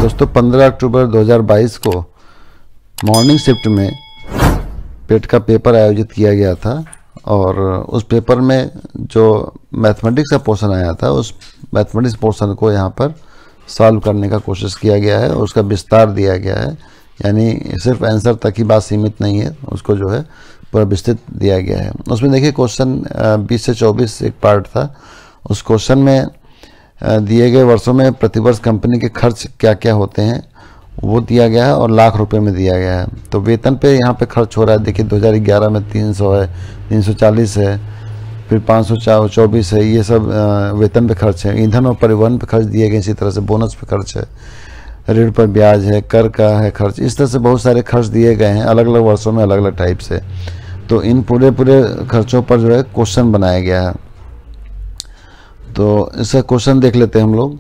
दोस्तों 15 अक्टूबर 2022 को morning shift में पेट का पेपर आयोजित किया गया था और उस पेपर में जो मैथमेटिक्स का पोर्शन आया था उस मैथमेटिक्स पोर्शन को यहाँ पर सॉल्व करने का कोशिश किया गया है और उसका विस्तार दिया गया है। यानी सिर्फ आंसर तक ही बात सीमित नहीं है, उसको जो है पूरा विस्तृत दिया गया है। उसमें देखिए क्वेश्चन 20 से 24 एक पार्ट था। उस क्वेश्चन में दिए गए वर्षों में प्रतिवर्ष कंपनी के खर्च क्या क्या होते हैं वो दिया गया है और लाख रुपए में दिया गया है। तो वेतन पे यहाँ पे खर्च हो रहा है। देखिए 2011 में 300 है, 340 है, फिर 524 है, ये सब वेतन पे खर्च है। ईंधन और परिवहन पे खर्च दिए गए, इसी तरह से बोनस पे खर्च है, ऋण पर ब्याज है, कर का है खर्च। इस तरह से बहुत सारे खर्च दिए गए हैं अलग अलग वर्षों में अलग अलग टाइप से। तो इन पूरे खर्चों पर जो है क्वेश्चन बनाया गया है। तो इसका क्वेश्चन देख लेते हैं हम लोग।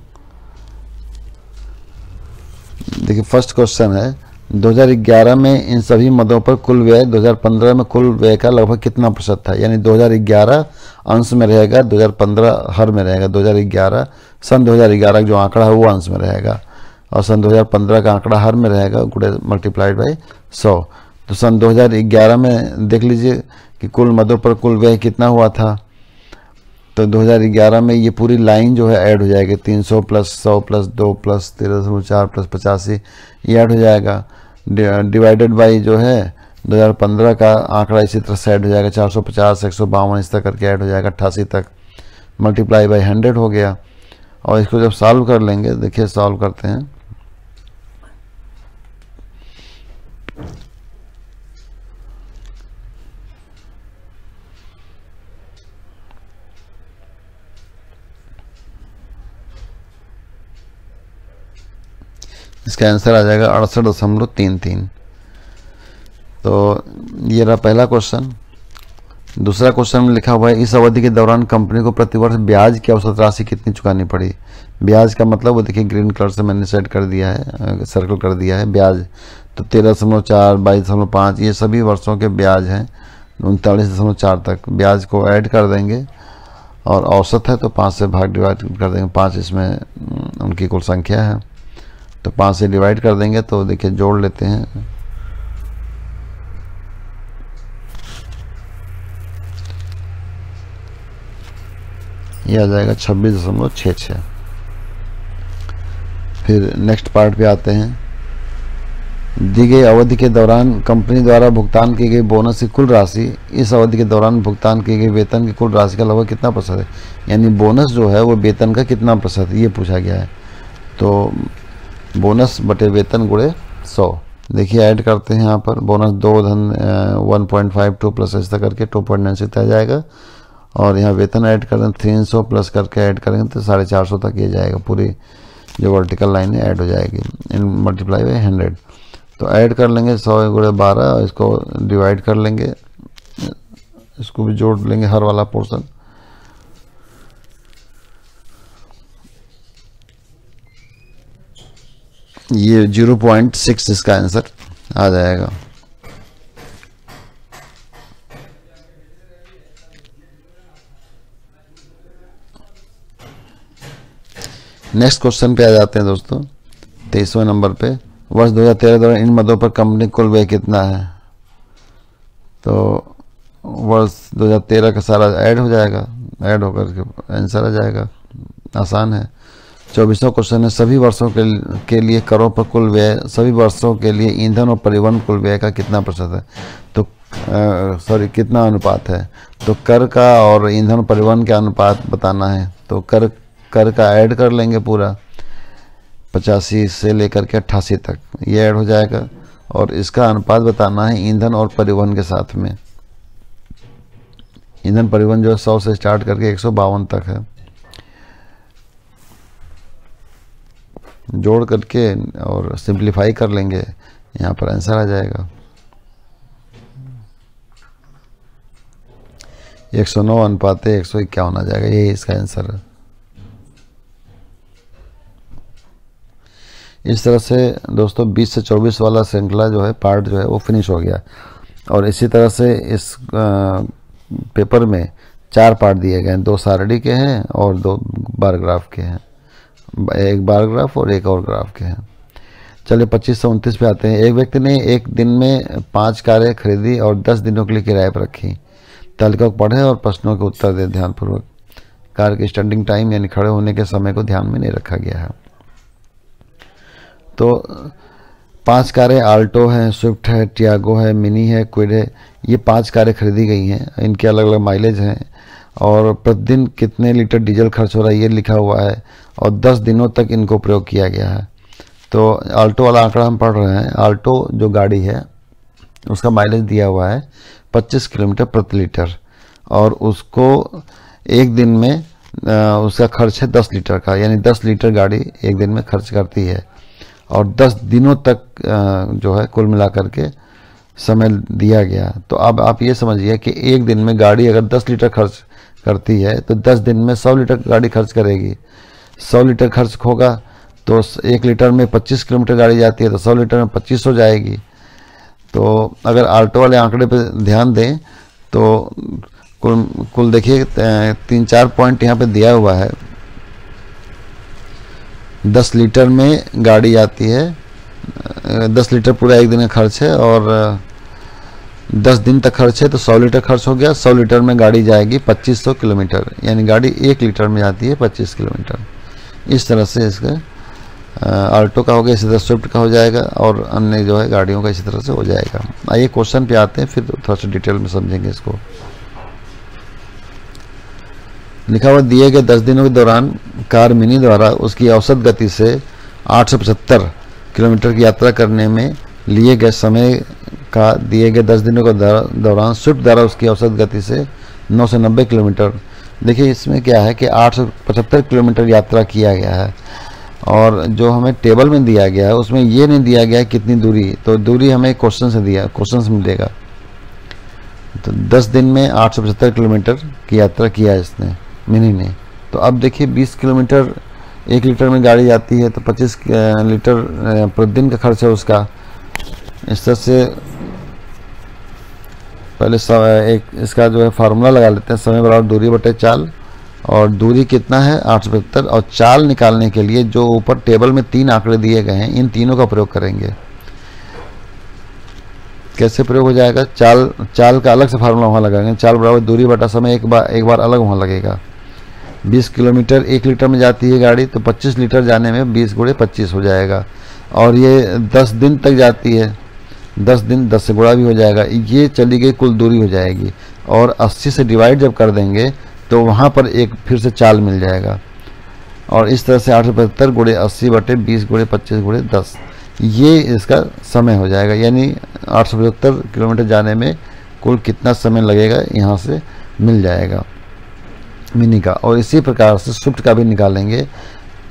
देखिए फर्स्ट क्वेश्चन है 2011 में इन सभी मदों पर कुल व्यय 2015 में कुल व्यय का लगभग कितना प्रतिशत था। यानी 2011 अंश में रहेगा, 2015 हर में रहेगा। 2011 सन 2011 का जो आंकड़ा है वो अंश में रहेगा और सन 2015 का आंकड़ा हर में रहेगा, गुणे मल्टीप्लाइड बाई 100। तो सन 2011 में देख लीजिए कि कुल मदों पर कुल व्यय कितना हुआ था। तो 2011 में ये पूरी लाइन जो है ऐड हो जाएगी, 300 प्लस 100 प्लस 2 प्लस 13.4 प्लस 85 ये ऐड हो जाएगा। डिवाइडेड बाई जो है 2015 का आंकड़ा इसी तरह से ऐड हो जाएगा, 450 152 इस तरह करके ऐड हो जाएगा 88 तक, मल्टीप्लाई बाई 100 हो गया। और इसको जब सॉल्व कर लेंगे, देखिए सॉल्व करते हैं। इसका आंसर आ जाएगा 68.33। तो ये रहा पहला क्वेश्चन। दूसरा क्वेश्चन में लिखा हुआ है इस अवधि के दौरान कंपनी को प्रतिवर्ष ब्याज की औसत राशि कितनी चुकानी पड़ी। ब्याज का मतलब वो देखिए ग्रीन कलर से मैंने सेट कर दिया है, सर्कल कर दिया है ब्याज। तो 13.4 22.5 ये सभी वर्षों के ब्याज हैं, 39.4 तक। ब्याज को ऐड कर देंगे और औसत है तो 5 से भाग डिवाइड कर देंगे। 5 इसमें उनकी कुल संख्या है तो 5 से डिवाइड कर देंगे। तो देखिए जोड़ लेते हैं, ये आ जाएगा 26.66। फिर नेक्स्ट पार्ट पे आते हैं। दी गई अवधि के दौरान कंपनी द्वारा भुगतान की गई बोनस की कुल राशि इस अवधि के दौरान भुगतान की गई वेतन की कुल राशि का लगभग कितना प्रतिशत है। यानी बोनस जो है वो वेतन का कितना प्रतिशत ये पूछा गया है। तो बोनस बटे वेतन गुणे 100। देखिए ऐड करते हैं यहाँ पर बोनस 2 धन 1.52 प्लस ऐसा करके 2.96 आ जाएगा। और यहाँ वेतन ऐड कर दें 300 प्लस करके ऐड करेंगे तो 450 तक ये जाएगा। पूरी जो वर्टिकल लाइन है ऐड हो जाएगी इन मल्टीप्लाई बाई 100। तो ऐड कर लेंगे 100 गुणे 12, इसको डिवाइड कर लेंगे, इसको भी जोड़ लेंगे हर वाला पोर्शन। ये 0.6 इसका आंसर आ जाएगा। नेक्स्ट क्वेश्चन पे आ जाते हैं दोस्तों, 23वें नंबर पे। वर्ष 2013 दौरान इन मदों पर कंपनी कुल व्यय कितना है। तो वर्ष 2013 का सारा ऐड हो जाएगा, ऐड होकर के आंसर आ जाएगा, आसान है। 24वां क्वेश्चन है सभी वर्षों के लिए करों पर कुल व्यय, सभी वर्षों के लिए ईंधन और परिवहन कुल व्यय का कितना प्रतिशत है। तो कितना अनुपात है। तो कर का और ईंधन परिवहन का अनुपात बताना है। तो कर का ऐड कर लेंगे पूरा 85 से लेकर के 88 तक ये ऐड हो जाएगा। और इसका अनुपात बताना है ईंधन और परिवहन के साथ में। ईंधन परिवहन जो है 100 से स्टार्ट करके 152 तक है। जोड़ करके और सिंप्लीफाई कर लेंगे, यहाँ पर आंसर आ जाएगा 109 अनुपात 151 आ जाएगा। यही इसका आंसर है। इस तरह से दोस्तों 20 से 24 वाला श्रृंखला जो है पार्ट जो है वो फिनिश हो गया। और इसी तरह से इस पेपर में 4 पार्ट दिए गए हैं, 2 सारणी के हैं और 2 बार ग्राफ के हैं, एक बार ग्राफ और एक और ग्राफ के हैं। चलिए 2529 पे आते हैं। एक व्यक्ति ने एक दिन में 5 कारें खरीदी और 10 दिनों के लिए किराए पर रखी। तालिका को पढ़े और प्रश्नों के उत्तर दें ध्यानपूर्वक। कार के स्टैंडिंग टाइम यानी खड़े होने के समय को ध्यान में नहीं रखा गया है। तो 5 कारें आल्टो है, स्विफ्ट है, टियागो है, मिनी है, क्विड है। ये 5 कारें खरीदी गई हैं। इनके अलग अलग माइलेज हैं और प्रतिदिन कितने लीटर डीजल खर्च हो रहा है ये लिखा हुआ है और 10 दिनों तक इनको प्रयोग किया गया है। तो आल्टो वाला आंकड़ा हम पढ़ रहे हैं। आल्टो जो गाड़ी है उसका माइलेज दिया हुआ है 25 किलोमीटर प्रति लीटर और उसको एक दिन में उसका खर्च है 10 लीटर का, यानी 10 लीटर गाड़ी एक दिन में खर्च करती है और 10 दिनों तक जो है कुल मिलाकर के समय दिया गया। तो अब आप ये समझिए कि एक दिन में गाड़ी अगर 10 लीटर खर्च करती है तो 10 दिन में 100 लीटर गाड़ी खर्च करेगी। 100 लीटर खर्च होगा तो 1 लीटर में 25 किलोमीटर गाड़ी जाती है तो 100 लीटर में 25 हो जाएगी। तो अगर आल्टो वाले आंकड़े पे ध्यान दें तो कुल देखिए 3-4 पॉइंट यहाँ पे दिया हुआ है। 10 लीटर में गाड़ी आती है, 10 लीटर पूरा एक दिन का खर्च है और 10 दिन तक खर्च है तो 100 लीटर खर्च हो गया। 100 लीटर में गाड़ी जाएगी 2500 किलोमीटर, यानी गाड़ी 1 लीटर में जाती है 25 किलोमीटर। इस तरह से इसका आल्टो का हो गया, इसी तरह स्विफ्ट का हो जाएगा और अन्य जो है गाड़ियों का इसी तरह से हो जाएगा। आइए क्वेश्चन पे आते हैं, फिर थोड़ा सा डिटेल में समझेंगे इसको। लिखा हुआ दिए गए 10 दिनों के दौरान कार मिनी द्वारा उसकी औसत गति से 875 किलोमीटर की यात्रा करने में लिए गए समय का दिए गए 10 दिनों के दौरान स्विफ्ट द्वारा उसकी औसत गति से 990 किलोमीटर। देखिए इसमें क्या है कि 875 किलोमीटर यात्रा किया गया है और जो हमें टेबल में दिया गया है उसमें ये नहीं दिया गया है कितनी दूरी, तो दूरी हमें क्वेश्चन से दिया, क्वेश्चन से मिलेगा। तो 10 दिन में 875 किलोमीटर की यात्रा किया है इसने मिनी ने। तो अब देखिए 20 किलोमीटर 1 लीटर में गाड़ी जाती है तो 25 लीटर प्रतिदिन का खर्च है उसका। इस तरह से पहले एक इसका जो है फार्मूला लगा लेते हैं, समय बराबर दूरी बटे चाल। और दूरी कितना है 875 और चाल निकालने के लिए जो ऊपर टेबल में 3 आंकड़े दिए गए हैं इन तीनों का प्रयोग करेंगे। कैसे प्रयोग हो जाएगा? चाल का अलग से फार्मूला वहाँ लगाएंगे। चाल बराबर दूरी बटा समय एक बार अलग वहाँ लगेगा। 20 किलोमीटर 1 लीटर में जाती है गाड़ी तो 25 लीटर जाने में 20 गुणे 25 हो जाएगा और ये 10 दिन तक जाती है, 10 दिन 10 से गुणा भी हो जाएगा। ये चली गई कुल दूरी हो जाएगी और 80 से डिवाइड जब कर देंगे तो वहाँ पर एक फिर से चाल मिल जाएगा और इस तरह से 875 गुणे 80 बटे 20 गुणे 25 गुणे 10 ये इसका समय हो जाएगा। यानी 875 किलोमीटर जाने में कुल कितना समय लगेगा यहाँ से मिल जाएगा मिनी का। और इसी प्रकार से स्विफ्ट का भी निकालेंगे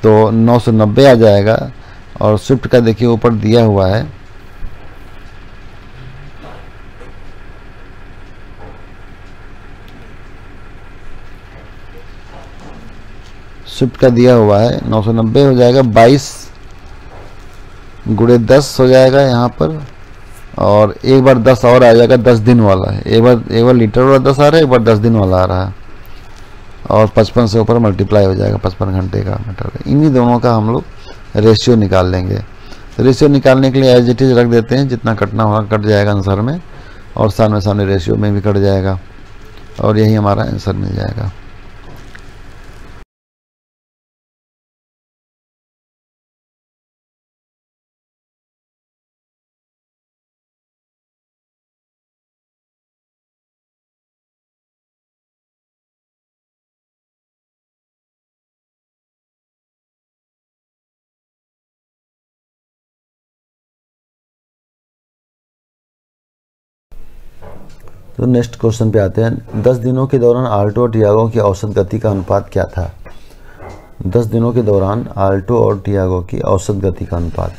तो 990 आ जाएगा और स्विफ्ट का देखिए ऊपर दिया हुआ है स्विफ्ट का दिया हुआ है 990 हो जाएगा। 22 गुणे 10 हो जाएगा यहाँ पर और एक बार 10 और आ जाएगा, 10 दिन वाला है। एक बार लीटर वाला 10 आ रहा है, एक बार 10 दिन वाला आ रहा है और 55 से ऊपर मल्टीप्लाई हो जाएगा 55 घंटे का मीटर। इन्हीं दोनों का हम लोग रेशियो निकाल लेंगे। तो रेशियो निकालने के लिए एज इट इज रख देते हैं, जितना कटना होगा कट जाएगा आंसर में और सामने रेशियो में भी कट जाएगा और यही हमारा आंसर मिल जाएगा। तो नेक्स्ट क्वेश्चन पे आते हैं। 10 दिनों के दौरान आल्टो और टियागो की औसत गति का अनुपात क्या था? 10 दिनों के दौरान आल्टो और टियागो की औसत गति का अनुपात।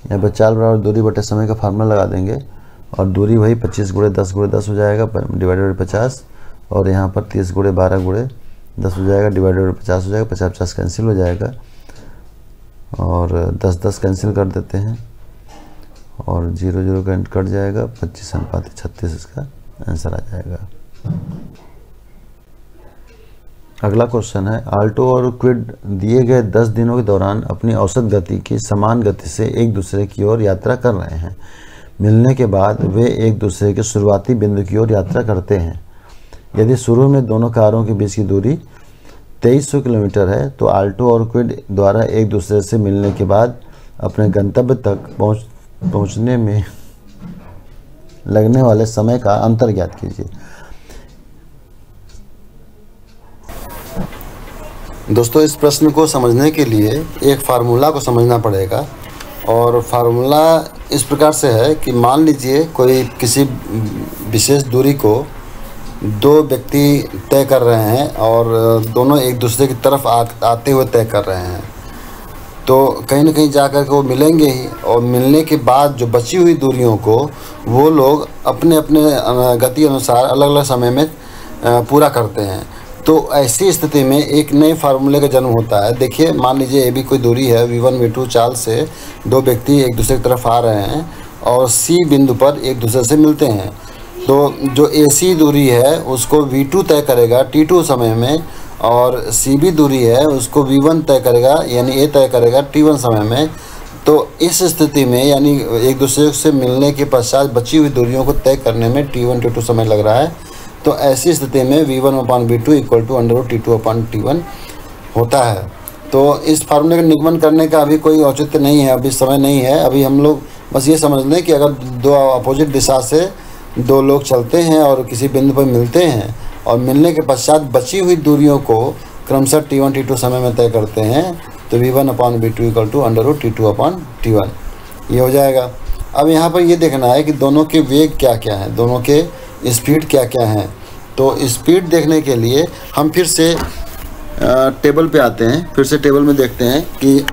यहाँ पर चाल बराबर दूरी बटे समय का फार्मूला लगा देंगे और दूरी वही 25 गुणे 10 गुणे 10 हो जाएगा डिवाइडेड बाई 50 और यहाँ पर 30 गुणे 12 गुणे 10 हो जाएगा, डिवाइडेड बाई 50 हो जाएगा, 50-50 कैंसिल हो जाएगा और 10-10 कैंसिल कर देते हैं और 0-0 का कट जाएगा, 25/36 इसका आंसर आ जाएगा। अगला क्वेश्चन है, आल्टो और क्विड दिए गए 10 दिनों के दौरान अपनी औसत गति की समान गति से एक दूसरे की ओर यात्रा कर रहे हैं। मिलने के बाद वे एक दूसरे के शुरुआती बिंदु की ओर यात्रा करते हैं। यदि शुरू में दोनों कारों के बीच की दूरी 2300 किलोमीटर है तो आल्टो और क्विड द्वारा एक दूसरे से मिलने के बाद अपने गंतव्य तक पहुंचने में लगने वाले समय का अंतर ज्ञात कीजिए। दोस्तों, इस प्रश्न को समझने के लिए एक फार्मूला को समझना पड़ेगा और फार्मूला इस प्रकार से है कि मान लीजिए कोई किसी विशेष दूरी को दो व्यक्ति तय कर रहे हैं और दोनों एक दूसरे की तरफ आते हुए तय कर रहे हैं, तो कहीं ना कहीं जाकर के वो मिलेंगे ही और मिलने के बाद जो बची हुई दूरियों को वो लोग अपने अपने गति अनुसार अलग अलग समय में पूरा करते हैं। तो ऐसी स्थिति में एक नए फार्मूले का जन्म होता है। देखिए, मान लीजिए ए भी कोई दूरी है, V1 V2 चाल से दो व्यक्ति एक दूसरे की तरफ आ रहे हैं और C बिंदु पर एक दूसरे से मिलते हैं। तो जो AC दूरी है उसको V2 तय करेगा T2 समय में और CB दूरी है उसको V1 तय करेगा यानी A तय करेगा T1 समय में। तो इस स्थिति में यानी एक दूसरे से मिलने के पश्चात बची हुई दूरियों को तय करने में T1 T2 समय लग रहा है। तो ऐसी स्थिति में V1/V2 इक्वल टू √T2/T1 होता है। तो इस फार्मूले का निगमन करने का अभी कोई औचित्य नहीं है, अभी समय नहीं है। अभी हम लोग बस ये समझ लें कि अगर दो अपोजिट दिशा से दो लोग चलते हैं और किसी बिंदु पर मिलते हैं और मिलने के पश्चात बची हुई दूरियों को क्रमशः T1 T2 समय में तय करते हैं तो V1/V2 इक्वल टू √T2/T1 ये हो जाएगा। अब यहाँ पर ये देखना है कि दोनों के वेग क्या क्या हैं, दोनों के स्पीड क्या क्या हैं। तो स्पीड देखने के लिए हम फिर से टेबल पे आते हैं, फिर से टेबल में देखते हैं कि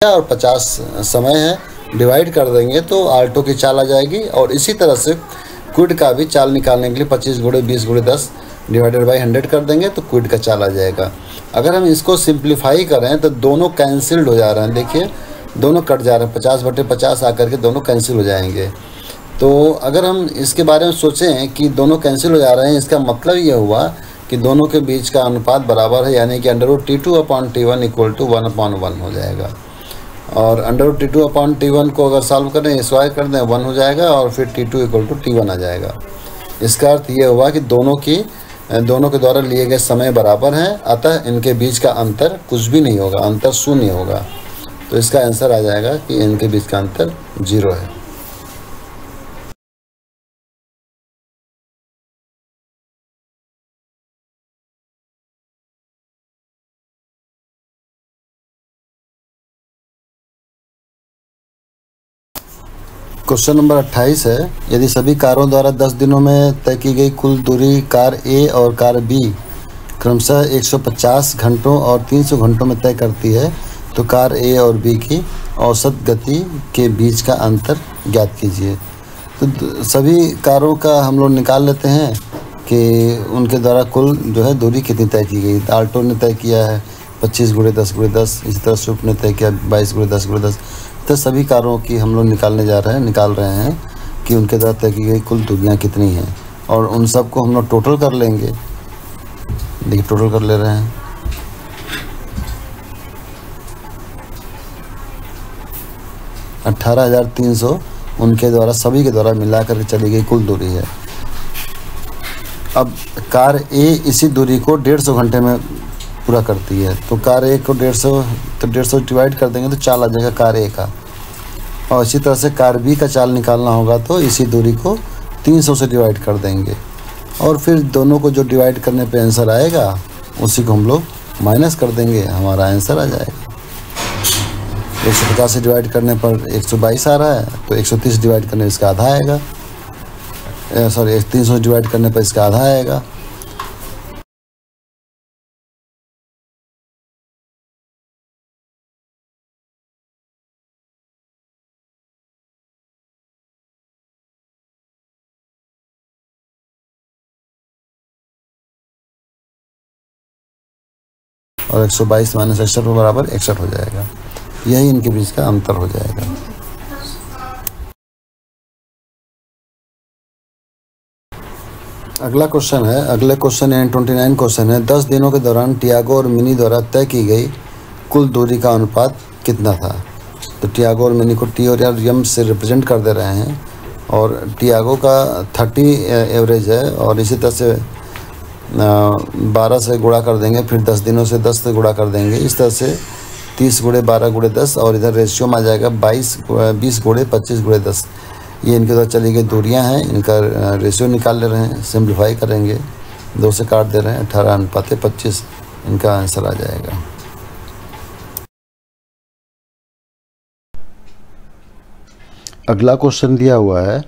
और 50 समय है, डिवाइड कर देंगे तो आल्टो की चाल आ जाएगी। और इसी तरह से क्विड का भी चाल निकालने के लिए 25 गुणे 20 गुणे 10 डिवाइडेड बाई 100 कर देंगे तो क्विड का चाल आ जाएगा। अगर हम इसको सिंप्लीफाई करें तो दोनों कैंसिल्ड हो जा रहे हैं। देखिए, दोनों कट जा रहे हैं, 50/50 आकर के दोनों कैंसिल हो जाएंगे। तो अगर हम इसके बारे में सोचें कि दोनों कैंसिल हो जा रहे हैं, इसका मतलब ये हुआ कि दोनों के बीच का अनुपात बराबर है, यानी कि √T2/T1 इक्वल टू 1/1 हो जाएगा। और √T2/T1 को अगर सॉल्व करें, स्क्वायर कर दें, 1 हो जाएगा और फिर T2 इक्वल टू T1 आ जाएगा। इसका अर्थ ये हुआ कि दोनों के द्वारा लिए गए समय बराबर हैं, अतः इनके बीच का अंतर कुछ भी नहीं होगा, अंतर शून्य होगा। तो इसका आंसर आ जाएगा कि इनके बीच का अंतर 0 है। क्वेश्चन नंबर 28 है, यदि सभी कारों द्वारा 10 दिनों में तय की गई कुल दूरी कार A और कार B क्रमशः 150 घंटों और 300 घंटों में तय करती है तो कार A और B की औसत गति के बीच का अंतर ज्ञात कीजिए। तो सभी कारों का हम लोग निकाल लेते हैं कि उनके द्वारा कुल जो है दूरी कितनी तय की गई। आल्टो ने तय किया है 25 गुणे 10 गुणे 10, इसी तरह स्विफ्ट ने तय किया 22 गुणे 10 गुणे 10। तो सभी कारों की हम लोग निकाल रहे हैं कि उनके द्वारा तय की गई कुल दूरियाँ कितनी हैं और उन सब को हम लोग टोटल कर लेंगे। देखिए, टोटल कर ले रहे हैं। । 18,300 उनके द्वारा सभी के द्वारा मिला कर चली गई कुल दूरी है। अब कार A इसी दूरी को 150 घंटे में पूरा करती है तो कार A को 150 डिवाइड कर देंगे तो चाल आ जाएगा कार A का। और इसी तरह से कार B का चाल निकालना होगा तो इसी दूरी को 300 से डिवाइड कर देंगे और फिर दोनों को जो डिवाइड करने पे आंसर आएगा उसी को हम लोग माइनस कर देंगे, हमारा आंसर आ जाएगा। 150 से डिवाइड करने पर 122 आ रहा है, तो 130 डिवाइड करने पर इसका आधा आएगा, सॉरी 300 डिवाइड करने पर इसका आधा आएगा। और 122 माइनस 61 के बराबर 61 हो जाएगा। यही इनके बीच का अंतर हो जाएगा। अगले क्वेश्चन 29 क्वेश्चन है, 10 दिनों के दौरान टियागो और मिनी द्वारा तय की गई कुल दूरी का अनुपात कितना था। तो टियागो और मिनी को टी और एम से रिप्रेजेंट कर दे रहे हैं, और टियागो का 30 एवरेज है, और इसी तरह से 12 से गुणा कर देंगे, फिर 10 दिनों से 10 से गुणा कर देंगे, इस तरह से 30 गुणे 12 गुणे 10, और इधर रेशियो में आ जाएगा 20 गुणे 25 गुणे 10। ये इनके द्वारा चली गई दूरियां हैं, इनका रेशियो निकाल ले रहे हैं, सिंप्लीफाई करेंगे, 2 से काट दे रहे हैं, 18:25 इनका आंसर आ जाएगा। अगला क्वेश्चन दिया हुआ है,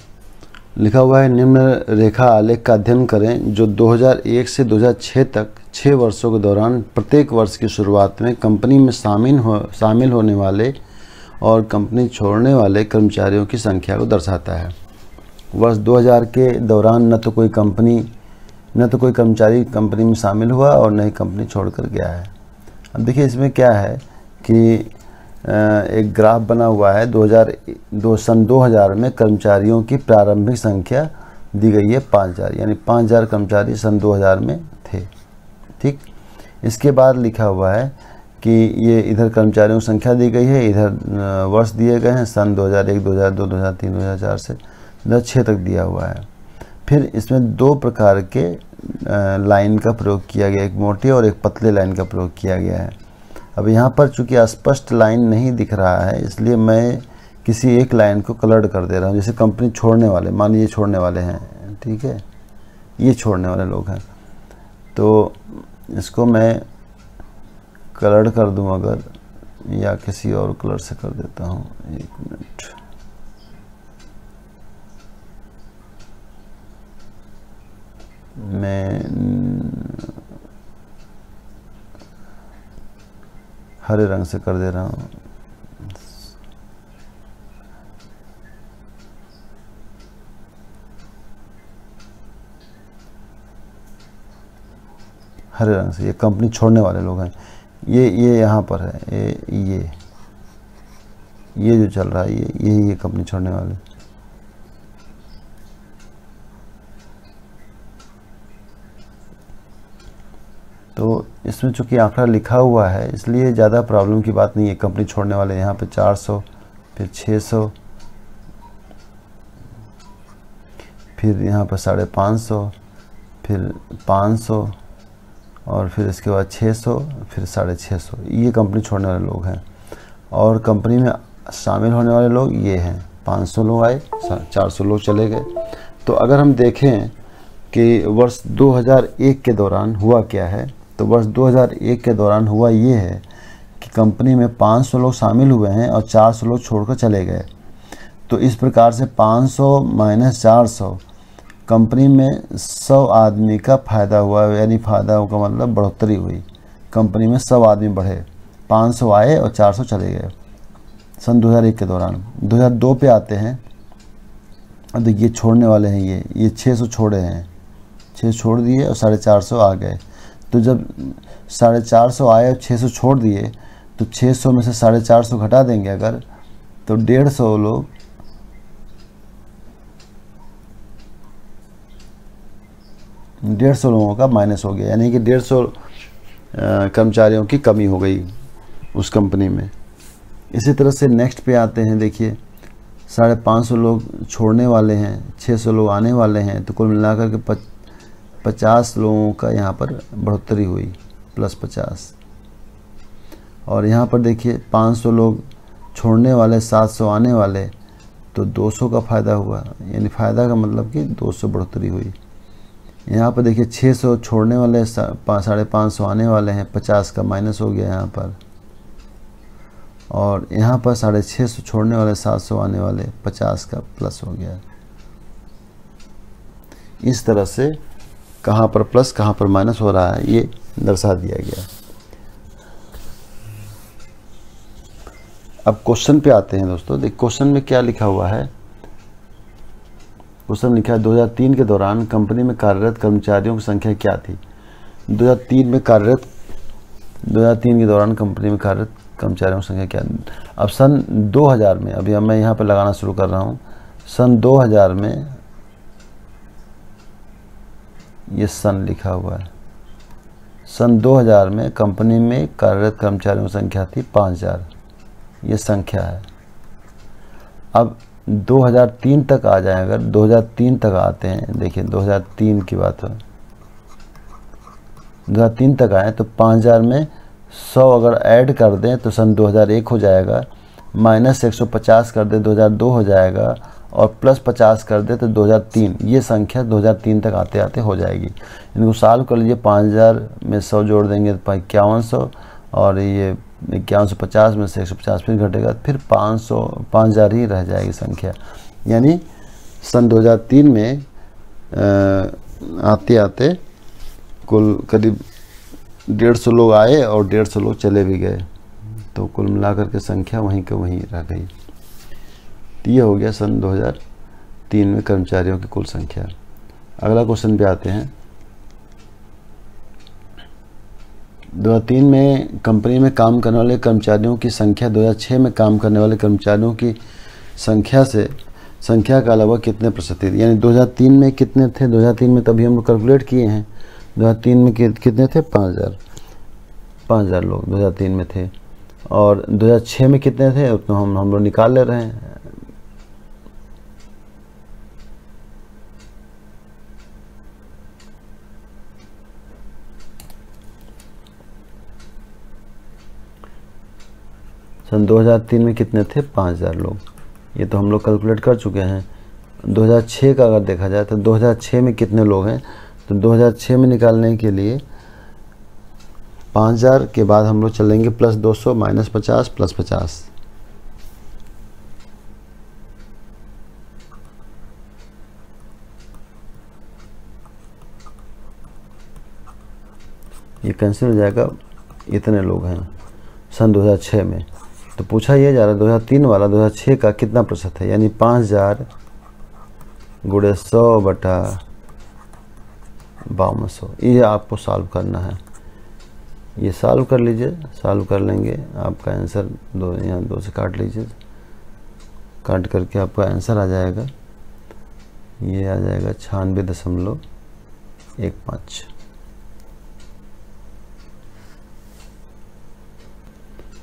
लिखा हुआ है निम्न रेखा आलेख का अध्ययन करें जो 2001 से 2006 तक 6 वर्षों के दौरान प्रत्येक वर्ष की शुरुआत में कंपनी में शामिल होने वाले और कंपनी छोड़ने वाले कर्मचारियों की संख्या को दर्शाता है। वर्ष 2000 के दौरान न तो कोई कर्मचारी कंपनी में शामिल हुआ और न ही कंपनी छोड़कर गया है। अब देखिए इसमें क्या है कि एक ग्राफ बना हुआ है। सन 2000 में कर्मचारियों की प्रारंभिक संख्या दी गई है 5000, यानी 5000 कर्मचारी सन 2000 में थे। ठीक, इसके बाद लिखा हुआ है कि ये इधर कर्मचारियों की संख्या दी गई है, इधर वर्ष दिए गए हैं, सन 2001, 2002, 2003, 2004 से 2006 तक दिया हुआ है। फिर इसमें 2 प्रकार के लाइन का प्रयोग किया गया, एक मोटी और एक पतले लाइन का प्रयोग किया गया है। अब यहाँ पर चूंकि स्पष्ट लाइन नहीं दिख रहा है, इसलिए मैं किसी एक लाइन को कलर्ड कर दे रहा हूँ। जैसे कंपनी छोड़ने वाले, मान लीजिए छोड़ने वाले हैं, ठीक है, ये छोड़ने वाले लोग हैं, तो इसको मैं कलर्ड कर दूँ अगर, या किसी और कलर से कर देता हूँ। 1 मिनट, मैं हरे रंग से कर दे रहा हूँ। हरे रंग से, ये कंपनी छोड़ने वाले लोग हैं। ये यहाँ पर है, ये जो चल रहा है, ये कंपनी छोड़ने वाले। तो इसमें चूँकि आंकड़ा लिखा हुआ है इसलिए ज़्यादा प्रॉब्लम की बात नहीं है। कंपनी छोड़ने वाले यहाँ पे 400, फिर 600, फिर यहाँ पर 550, फिर 500, और फिर इसके बाद 600, फिर 650। ये कंपनी छोड़ने वाले लोग हैं। और कंपनी में शामिल होने वाले लोग ये हैं, 500 लोग आए, 400 लोग चले गए। तो अगर हम देखें कि वर्ष 2001 के दौरान हुआ क्या है, तो वर्ष 2001 के दौरान हुआ ये है कि कंपनी में 500 लोग शामिल हुए हैं और 400 लोग छोड़कर चले गए। तो इस प्रकार से 500 माइनस 400, कंपनी में 100 आदमी का फ़ायदा हुआ, यानी फ़ायदा का मतलब बढ़ोतरी हुई। कंपनी में 100 आदमी बढ़े, 500 आए और 400 चले गए सन 2001 के दौरान। 2002 पे आते हैं, अब देखिए छोड़ने वाले हैं, ये 600 छोड़े हैं, 6 छोड़ दिए और 450 आ गए। तो जब 450 आए और 600 छोड़ दिए, तो 600 में से 450 घटा देंगे अगर, तो 150 लोग, लोगों का माइनस हो गया, यानी कि 150 कर्मचारियों की कमी हो गई उस कंपनी में। इसी तरह से नेक्स्ट पे आते हैं, देखिए 550 लोग छोड़ने वाले हैं, 600 लोग आने वाले हैं, तो कुल मिलाकर के 50 लोगों का यहाँ पर बढ़ोतरी हुई, प्लस 50। और यहाँ पर देखिए 500 लोग छोड़ने वाले, 700 आने वाले, तो 200 का फ़ायदा हुआ, यानी फ़ायदा का मतलब कि 200 बढ़ोतरी हुई। यहाँ पर देखिए 600 छोड़ने वाले 550 आने वाले हैं, 50 का माइनस हो गया यहाँ पर। और यहाँ पर 650 छोड़ने वाले 700 आने वाले, 50 का प्लस हो गया। इस तरह से कहाँ पर प्लस कहाँ पर माइनस हो रहा है ये दर्शा दिया गया। अब क्वेश्चन पे आते हैं दोस्तों। देख क्वेश्चन में क्या लिखा हुआ है। क्वेश्चन लिखा है 2003 के दौरान कंपनी में कार्यरत कर्मचारियों की संख्या क्या थी। 2003 के दौरान कंपनी में कार्यरत कर्मचारियों की संख्या क्या थी। अब सन 2000 में, अभी मैं यहाँ पे लगाना शुरू कर रहा हूँ। सन 2000 में ये सन लिखा हुआ है। सन 2000 में कंपनी में कार्यरत कर्मचारियों की संख्या थी 5000, ये संख्या है। अब 2003 तक आ जाए, अगर 2003 तक आते हैं, देखिए 2003 की बात है, 2003 तक आए तो 5000 में 100 अगर ऐड कर दें तो सन 2001 हो जाएगा, माइनस 150 कर दें 2002 हो जाएगा, और प्लस 50 कर दे तो 2003। ये संख्या 2003 तक आते आते हो जाएगी। इनको सॉल्व कर लीजिए। 5000 में 100 जोड़ देंगे तो 5100, और ये 5150 में से 150 फिर घटेगा, फिर 5000 ही रह जाएगी संख्या। यानी सन 2003 में आते आते कुल करीब 150 लोग आए और 150 लोग चले भी गए, तो कुल मिलाकर के संख्या वहीं के वहीं रह गई। तो ये हो गया सन 2003 में कर्मचारियों की कुल संख्या। अगला क्वेश्चन पे आते हैं। 2003 में कंपनी में काम करने वाले कर्मचारियों की संख्या 2006 में काम करने वाले कर्मचारियों की संख्या का अलावा कितने प्रतिशत थी। यानी 2003 में कितने थे, 2003 में तभी हम लोग कैलकुलेट किए हैं। 2003 में कितने थे, 5000 लोग 2003 में थे, और 2006 में कितने थे उतना हम लोग निकाल ले रहे हैं। सन 2003 में कितने थे, 5000 लोग, ये तो हम लोग कैलकुलेट कर चुके हैं। 2006 का अगर देखा जाए तो 2006 में कितने लोग हैं, तो 2006 में निकालने के लिए 5000 के बाद हम लोग चलेंगे प्लस 200 माइनस 50 प्लस 50। ये कैंसिल हो जाएगा। इतने लोग हैं सन 2006 में। तो पूछा ये जा रहा है 2003 वाला 2006 का कितना प्रतिशत है। यानी 5000 गुणे 100 बटा 5200। ये आपको सॉल्व करना है। ये सॉल्व कर लीजिए। सॉल्व कर लेंगे आपका आंसर यहाँ 2 से काट लीजिए। काट करके आपका आंसर आ जाएगा, ये आ जाएगा 96.15।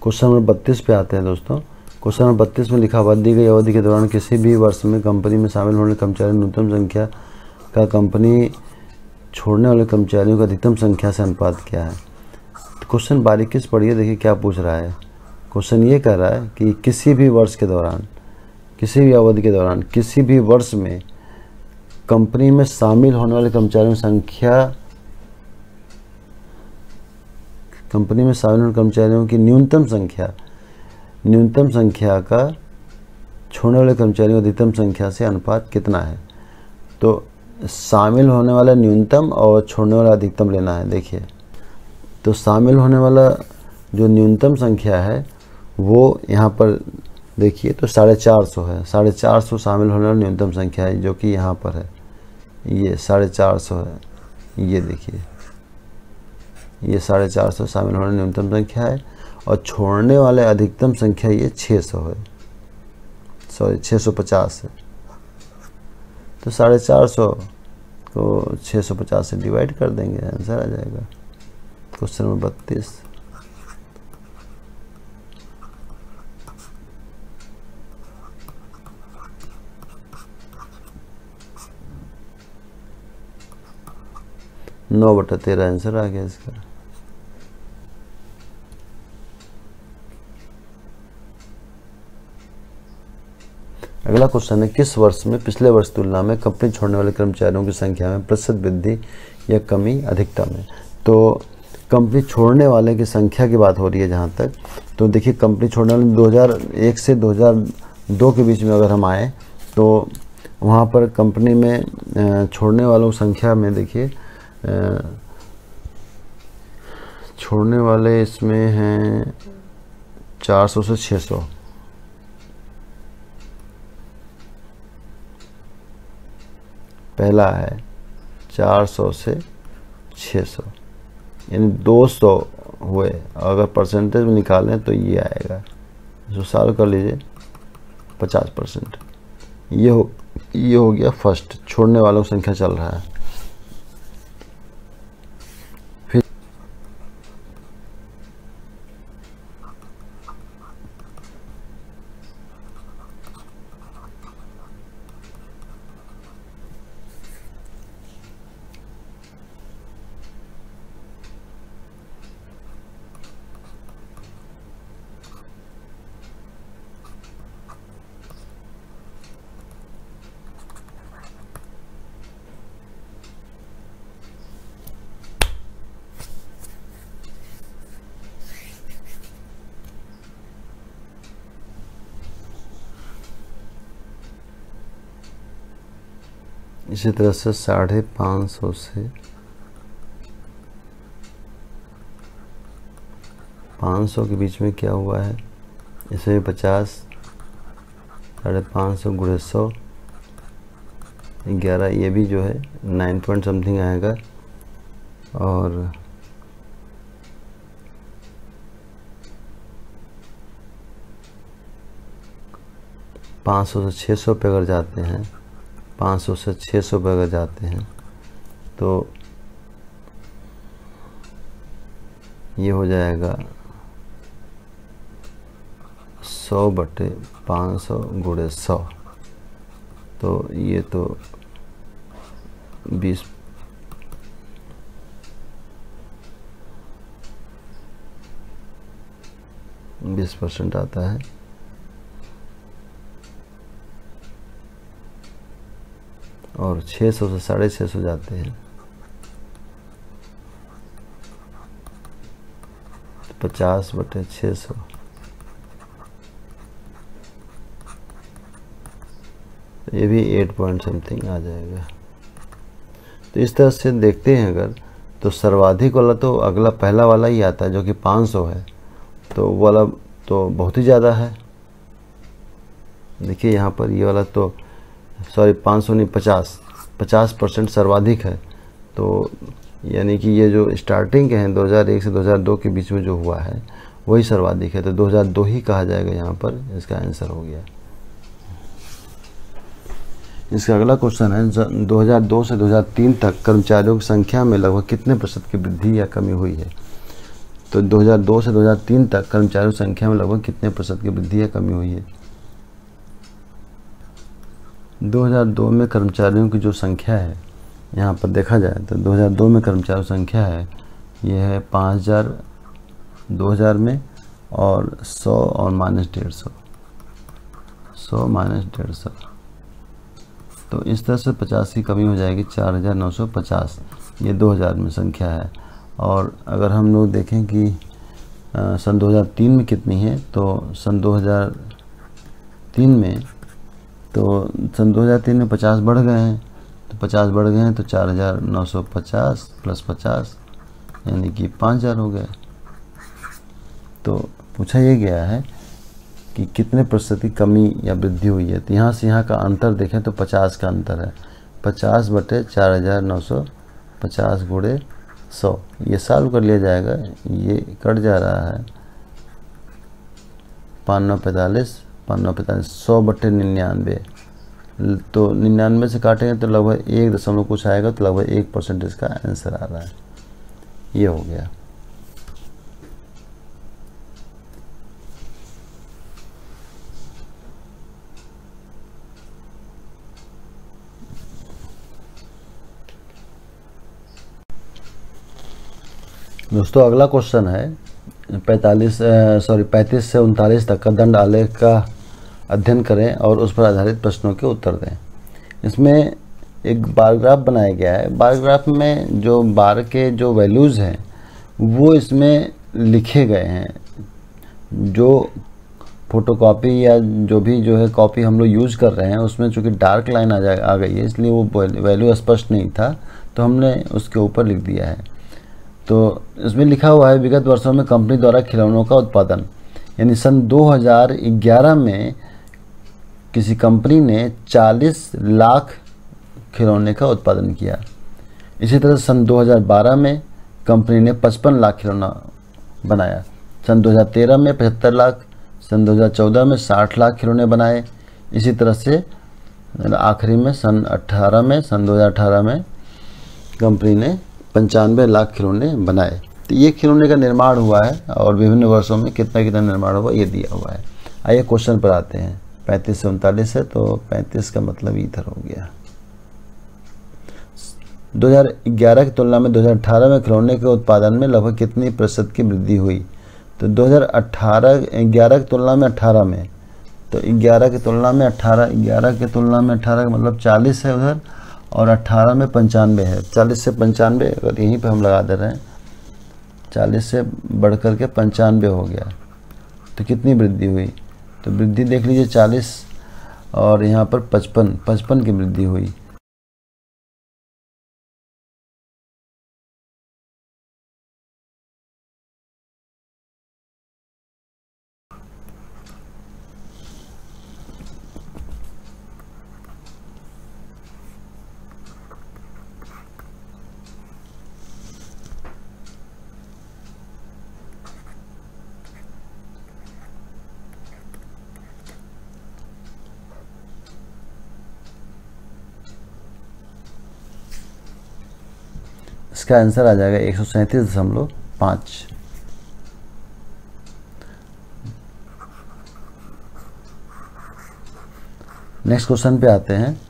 क्वेश्चन नंबर 32 पे आते हैं दोस्तों। क्वेश्चन नंबर 32 में लिखा हुआ दी गई अवधि के दौरान किसी भी वर्ष में कंपनी में शामिल होने कर्मचारी न्यूनतम संख्या का कंपनी छोड़ने वाले कर्मचारियों का अधिकतम संख्या से अनुपात क्या है। तो क्वेश्चन बारीकी से पढ़िए, देखिए क्या पूछ रहा है। क्वेश्चन ये कह रहा है कि किसी भी वर्ष के दौरान, किसी भी अवधि के दौरान, किसी भी वर्ष में कंपनी में शामिल होने वाले कर्मचारियों की संख्या, कंपनी में शामिल होने कर्मचारियों की न्यूनतम संख्या का छोड़ने वाले कर्मचारियों की अधिकतम संख्या से अनुपात कितना है। तो शामिल होने वाला न्यूनतम और छोड़ने वाला अधिकतम लेना है। देखिए तो शामिल होने वाला जो न्यूनतम संख्या है वो यहाँ पर देखिए तो 450 है। 450 शामिल होने वाला न्यूनतम संख्या है जो कि यहाँ पर है, ये 450 है। ये देखिए ये 450 शामिल होने न्यूनतम संख्या है, और छोड़ने वाले अधिकतम संख्या ये 600 है, सॉरी 650 है। तो 450 को 650 से डिवाइड कर देंगे, आंसर आ जाएगा। Question number 32। नौ बटा 13 आंसर आ गया इसका। अगला अगला क्वेश्चन है, किस वर्ष में पिछले वर्ष तुलना में कंपनी छोड़ने वाले कर्मचारियों की संख्या में प्रतिशत वृद्धि या कमी अधिकतम है। तो कंपनी छोड़ने वाले की संख्या की बात हो रही है जहाँ तक, तो देखिए कंपनी छोड़ने वाले 2001 से 2002 के बीच में अगर हम आए तो वहाँ पर कंपनी में छोड़ने वालों की संख्या में देखिए छोड़ने वाले इसमें हैं 400 से 600। पहला है 400 से 600, यानी 200 हुए। अगर परसेंटेज में निकालें तो ये आएगा, जो सॉल्व कर लीजिए 50%। ये हो गया फर्स्ट, छोड़ने वालों की संख्या चल रहा है। फिर इसी तरह से 550 से 500 के बीच में क्या हुआ है, इसमें 50, 550 गुणे 100, 11, ये भी जो है 9 पॉइंट समथिंग आएगा। और पाँच सौ से 600 पे अगर जाते हैं, 500 से 600 पे अगर जाते हैं तो ये हो जाएगा 100/500 गुणे 100। तो ये तो 20% आता है। और 600 से 650 जाते हैं तो 50/600, तो ये भी 8 पॉइंट समथिंग आ जाएगा। तो इस तरह से देखते हैं अगर, तो सर्वाधिक वाला तो अगला पहला वाला ही आता है जो कि 500 है, तो वो वाला तो बहुत ही ज़्यादा है। देखिए यहाँ पर ये वाला तो 500 नहीं 50% सर्वाधिक है। तो यानी कि ये जो स्टार्टिंग के हैं 2001 से 2002 के बीच में जो हुआ है वही सर्वाधिक है, तो 2002 ही कहा जाएगा यहाँ पर, इसका आंसर हो गया। इसका अगला क्वेश्चन है, 2002 से 2003 तक कर्मचारियों की संख्या में लगभग कितने प्रतिशत की वृद्धि या कमी हुई है। तो 2002 से 2003 तक कर्मचारियों की संख्या में लगभग कितने प्रतिशत की वृद्धि या कमी हुई है। 2002 में कर्मचारियों की जो संख्या है, यहाँ पर देखा जाए तो 2002 में कर्मचारियों की संख्या है, ये है 5000 2000 में, और 100 और -150, 100 -150। तो इस तरह से 50 की कमी हो जाएगी, 4950, ये 2000 में संख्या है। और अगर हम लोग देखें कि सन 2003 में कितनी है, तो सन 2003 में 50 बढ़ गए हैं, तो 50 बढ़ गए हैं तो 4950 + 50 यानी कि 5000 हो गए। तो पूछा ये गया है कि कितने प्रतिशत की कमी या वृद्धि हुई है। तो यहाँ से यहाँ का अंतर देखें तो 50 का अंतर है, 50/4950 गुणे 100, ये सॉल्व कर लिया जाएगा। ये कट जा रहा है 5×9=45, 5×9=45, 100/99, तो 99 से काटेंगे तो लगभग 1 दशमलव कुछ आएगा, तो लगभग 1% इसका आंसर आ रहा है। ये हो गया। दोस्तों अगला क्वेश्चन है 35 से 39 तक का दंड आलेख का अध्ययन करें और उस पर आधारित प्रश्नों के उत्तर दें। इसमें एक बार ग्राफ बनाया गया है। बार ग्राफ में जो बार के जो वैल्यूज़ हैं वो इसमें लिखे गए हैं। जो फोटोकॉपी या जो है कॉपी हम लोग यूज़ कर रहे हैं उसमें चूँकि डार्क लाइन आ गई है, इसलिए वो वैल्यू स्पष्ट नहीं था, तो हमने उसके ऊपर लिख दिया है। तो इसमें लिखा हुआ है विगत वर्षों में कंपनी द्वारा खिलौनों का उत्पादन, यानी सन 2011 में किसी कंपनी ने 40 लाख खिलौने का उत्पादन किया। इसी तरह सन 2012 में कंपनी ने 55 लाख खिलौना बनाया। सन 2013 में 75 लाख, सन 2014 में 60 लाख खिलौने बनाए। इसी तरह से आखिरी में सन 2018 में कंपनी ने 95 लाख खिलौने बनाए। तो ये खिलौने का निर्माण हुआ है और विभिन्न वर्षों में कितना कितना निर्माण हुआ ये दिया हुआ है। आइए क्वेश्चन पर आते हैं। 35 से 39 है, तो 35 का मतलब इधर हो गया। 2011 की तुलना में 2018 में खिलौने के उत्पादन में लगभग कितनी प्रतिशत की वृद्धि हुई? तो 11 की तुलना में 18 में, तो 11 की तुलना में 18 का मतलब 40 है उधर, और 18 में 95 है। 40 से 95 अगर यहीं पे हम लगा दे रहे हैं, 40 से बढ़ कर के 95 हो गया, तो कितनी वृद्धि हुई? तो वृद्धि देख लीजिए 40 और यहाँ पर 55 की वृद्धि हुई। इसका आंसर आ जाएगा 137.5। नेक्स्ट क्वेश्चन पे आते हैं।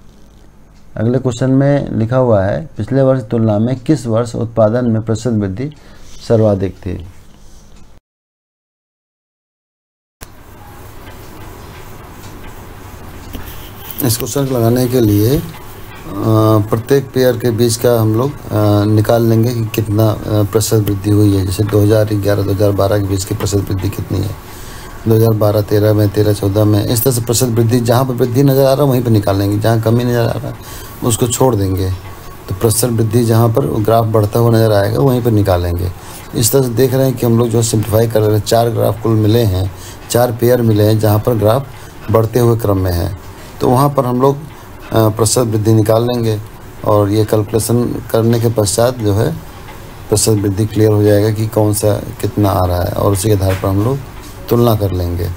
अगले क्वेश्चन में लिखा हुआ है पिछले वर्ष की तुलना में किस वर्ष उत्पादन में प्रतिशत वृद्धि सर्वाधिक थी? इस क्वेश्चन को लगाने के लिए प्रत्येक पेयर के बीच का हम लोग निकाल लेंगे कि कितना प्रतिशत वृद्धि हुई है। जैसे 2011-2012 के बीच की प्रतिशत वृद्धि कितनी है, 2012-13 में, 13-14 में, इस तरह से प्रतिशत वृद्धि जहाँ पर वृद्धि नज़र आ रहा है वहीं पर निकाल लेंगे, जहाँ कमी नज़र आ रहा है उसको छोड़ देंगे। तो प्रतिशत वृद्धि जहाँ पर ग्राफ बढ़ता हुआ नज़र आएगा वहीं पर निकालेंगे। इस तरह से देख रहे हैं कि हम लोग जो सिंप्लीफाई कर रहे हैं, 4 ग्राफ कुल मिले हैं, 4 पेयर मिले हैं जहाँ पर ग्राफ बढ़ते हुए क्रम में है, तो वहाँ पर हम लोग प्रतिशत वृद्धि निकाल लेंगे और ये कैलकुलेशन करने के पश्चात जो है प्रतिशत वृद्धि क्लियर हो जाएगा कि कौन सा कितना आ रहा है, और उसी के आधार पर हम लोग तुलना कर लेंगे।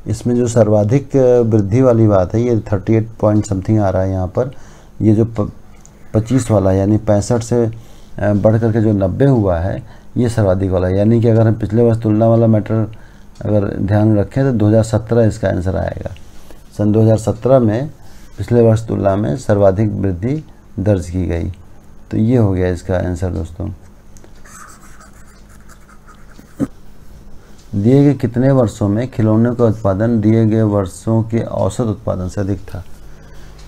इसमें जो सर्वाधिक वृद्धि वाली बात है ये 38 पॉइंट समथिंग आ रहा है यहाँ पर। ये जो 25 वाला यानी 65 से बढ़ करके जो 90 हुआ है ये सर्वाधिक वाला है। यानी कि अगर हम पिछले वर्ष तुलना वाला मैटर अगर ध्यान रखें तो 2017 इसका आंसर आएगा। सन 2017 में पिछले वर्ष तुलना में सर्वाधिक वृद्धि दर्ज की गई, तो ये हो गया इसका आंसर दोस्तों। दिए गए कितने वर्षों में खिलौनों का उत्पादन दिए गए वर्षों के औसत उत्पादन से अधिक था?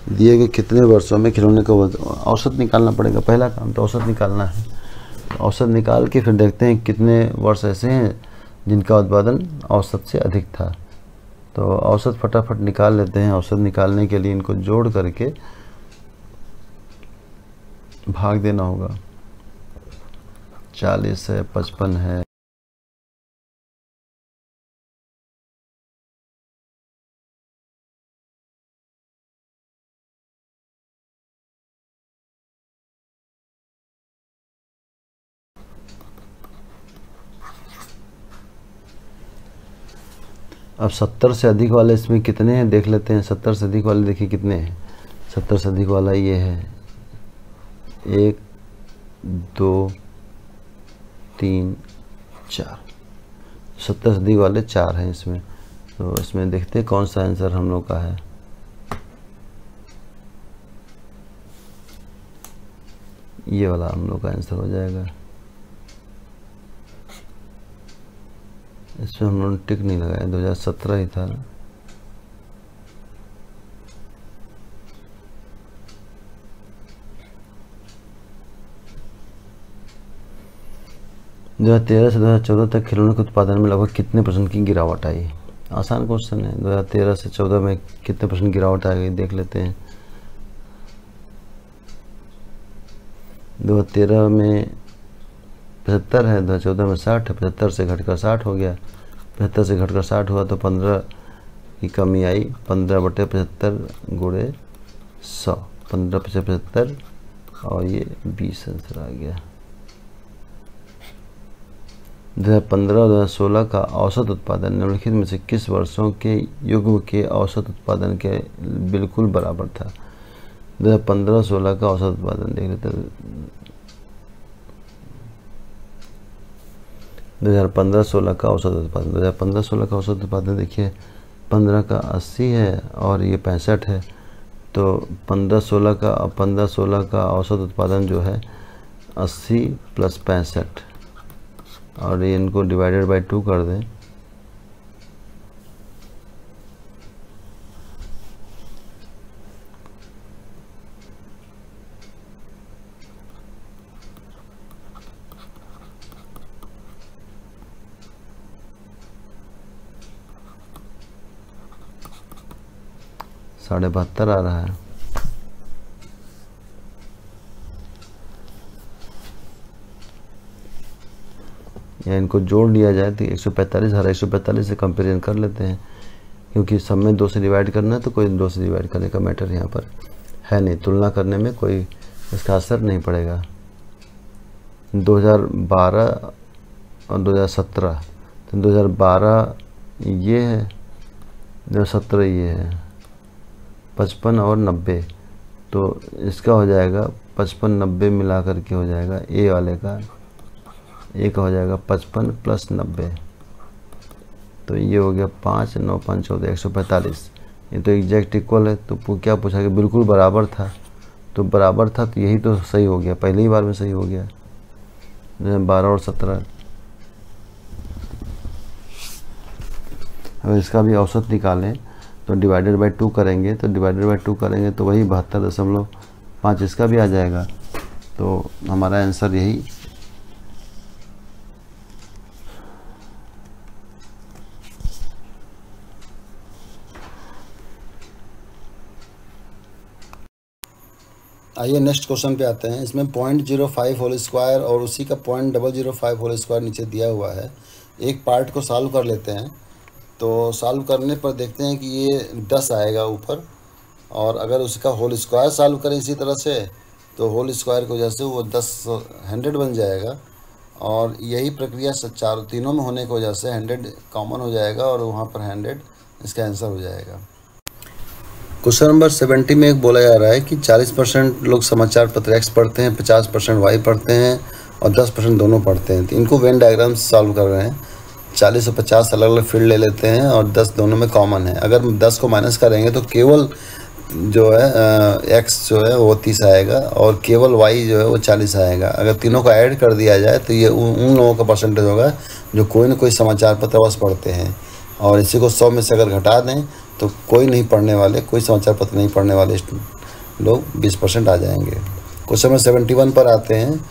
दिए गए कितने वर्षों में खिलौने का औसत निकालना पड़ेगा, पहला काम तो औसत निकालना है। औसत निकाल के फिर देखते हैं कितने वर्ष ऐसे हैं जिनका उत्पादन औसत से अधिक था। तो औसत फटाफट निकाल लेते हैं। औसत निकालने के लिए इनको जोड़ करके भाग देना होगा। 40 है, 55 है, अब 70 से अधिक वाले इसमें कितने हैं देख लेते हैं। 70 से अधिक वाले देखिए कितने हैं। 70 से अधिक वाला ये है 1 2 3 4, 70 से दी वाले 4 हैं इसमें। तो इसमें देखते हैं कौन सा आंसर हम लोग का है। ये वाला हम लोग का आंसर हो जाएगा। इसमें हम लोगों ने टिक नहीं लगाया, 2017 ही था। दो 2013 से 2014 तक खिलौनों के उत्पादन में लगभग कितने % की गिरावट आई? आसान क्वेश्चन है। 2013 से 14 में कितने % गिरावट आ गई देख लेते हैं। 2013 में 75 है, 2014 में 60 है। 75 से घटकर 60 हो गया। 75 से घटकर 60 हुआ तो 15 की कमी आई। 15/75 गुणे 100, 15/75 और ये 20 आंसर आ गया। 2015 और 2016 का औसत उत्पादन निम्नलिखित में से किस वर्षों के युग्म के औसत उत्पादन के बिल्कुल बराबर था? 2015-16 का औसत उत्पादन देख लेते हैं। 2015-16 का औसत उत्पादन, 2015-16 का औसत उत्पादन देखिए, 15 का 80 है और ये 65 है। तो 15-16 का औसत उत्पादन जो है 80 + 65, और ये इनको डिवाइडेड बाय 2 कर दें। $72.5 आ रहा है। या इनको जोड़ लिया जाए तो 145 हर 145 से कंपेरिजन कर लेते हैं, क्योंकि सब में 2 से डिवाइड करना है तो कोई 2 से डिवाइड करने का मैटर यहाँ पर है नहीं। तुलना करने में कोई इसका असर नहीं पड़ेगा। 2012 और 2017, तो 2012 ये है, 2017 ये है। 55 और 90, तो इसका हो जाएगा 55-90 मिला करके हो जाएगा ए वाले का। एक हो जाएगा 55 + 90, तो ये हो गया 5 9 5 14 145। ये तो एग्जैक्ट इक्वल है। तो क्या पूछा कि बिल्कुल बराबर था, तो बराबर था तो यही तो सही हो गया, पहले ही बार में सही हो गया। 12 और 17। अगर इसका भी औसत निकालें तो डिवाइडेड बाय 2 करेंगे, तो वही 72.5 इसका भी आ जाएगा। तो हमारा आंसर यही। आइए नेक्स्ट क्वेश्चन पे आते हैं। इसमें 0.05 होल स्क्वायर और उसी का 0.005 होल स्क्वायर नीचे दिया हुआ है। एक पार्ट को सॉल्व कर लेते हैं। तो सॉल्व करने पर देखते हैं कि ये 10 आएगा ऊपर, और अगर उसका होल स्क्वायर सॉल्व करें इसी तरह से तो होल स्क्वायर की वजह से वो 100 बन जाएगा। और यही प्रक्रिया तीनों में होने की वजह से 100 कॉमन हो जाएगा और वहाँ पर 100 इसका आंसर हो जाएगा। क्वेश्चन नंबर 70 में एक बोला जा रहा है कि 40% लोग समाचार पत्र X पढ़ते हैं, 50% Y पढ़ते हैं और 10% दोनों पढ़ते हैं। तो इनको वेन डायग्राम सॉल्व कर रहे हैं। 40 और 50 अलग अलग फील्ड ले लेते हैं और 10 दोनों में कॉमन है। अगर 10 को माइनस करेंगे तो केवल जो है X जो है वो 30 आएगा और केवल Y जो है वो 40 आएगा। अगर तीनों को ऐड कर दिया जाए तो ये उन लोगों का परसेंटेज होगा जो कोई ना कोई समाचार पत्र बस पढ़ते हैं। और इसी को 100 में से अगर घटा दें तो कोई नहीं पढ़ने वाले, कोई समाचार पत्र नहीं पढ़ने वाले लोग 20% आ जाएंगे। क्वेश्चन नंबर 71 पर आते हैं।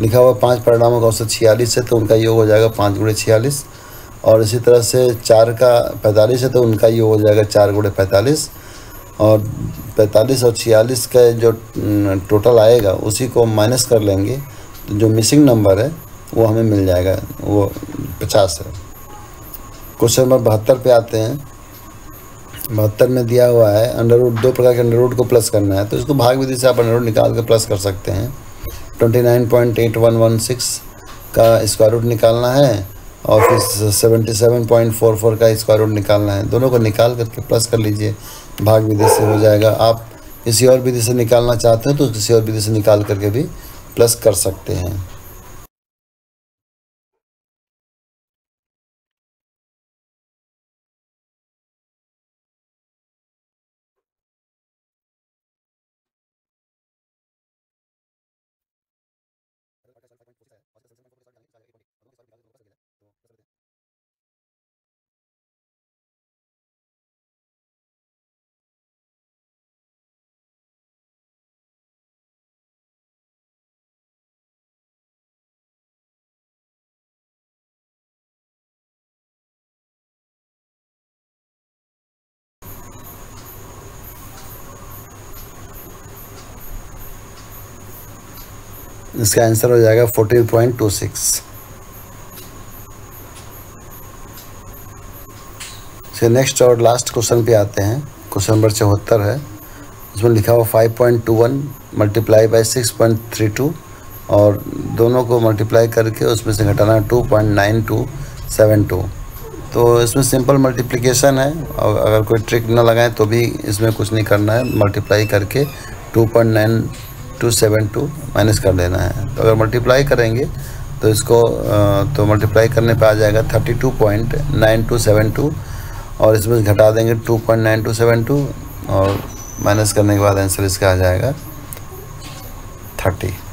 लिखा हुआ 5 परिणामों का औसत 46 है, तो उनका योग हो जाएगा 5 × 46। और इसी तरह से 4 का 45 है, तो उनका योग हो जाएगा 4 × 45। और 45 और 46 का जो टोटल आएगा उसी को माइनस कर लेंगे, तो जो मिसिंग नंबर है वो हमें मिल जाएगा, वो 50 है। क्वेश्चन नंबर 72 पे आते हैं। 72 में दिया हुआ है अंडरवुड, 2 प्रकार के अंडरवुड को प्लस करना है, तो इसको भाग विधि से आप अंडरवुड निकाल कर प्लस कर सकते हैं। 29.8116 का स्क्वायर रूट निकालना है और फिर 77.44 का स्क्वायर रूट निकालना है। दोनों को निकाल करके प्लस कर लीजिए, भाग विधि से हो जाएगा। आप किसी और विधि से निकालना चाहते हैं तो किसी और विधि से निकाल करके भी प्लस कर सकते हैं। इसका आंसर हो जाएगा 14.26। फिर नेक्स्ट और लास्ट क्वेश्चन पे आते हैं। क्वेश्चन नंबर 74 है। इसमें लिखा हुआ 5.21 मल्टीप्लाई बाई 6.32 और दोनों को मल्टीप्लाई करके उसमें से घटाना 2.9272। तो इसमें सिंपल मल्टीप्लिकेशन है और अगर कोई ट्रिक ना लगाएं तो भी इसमें कुछ नहीं करना है, मल्टीप्लाई करके 2.9272 माइनस कर देना है। तो अगर मल्टीप्लाई करेंगे तो इसको तो मल्टीप्लाई करने पे आ जाएगा 32.9272 और इसमें घटा देंगे 2.9272 और माइनस करने के बाद आंसर इसका आ जाएगा 30।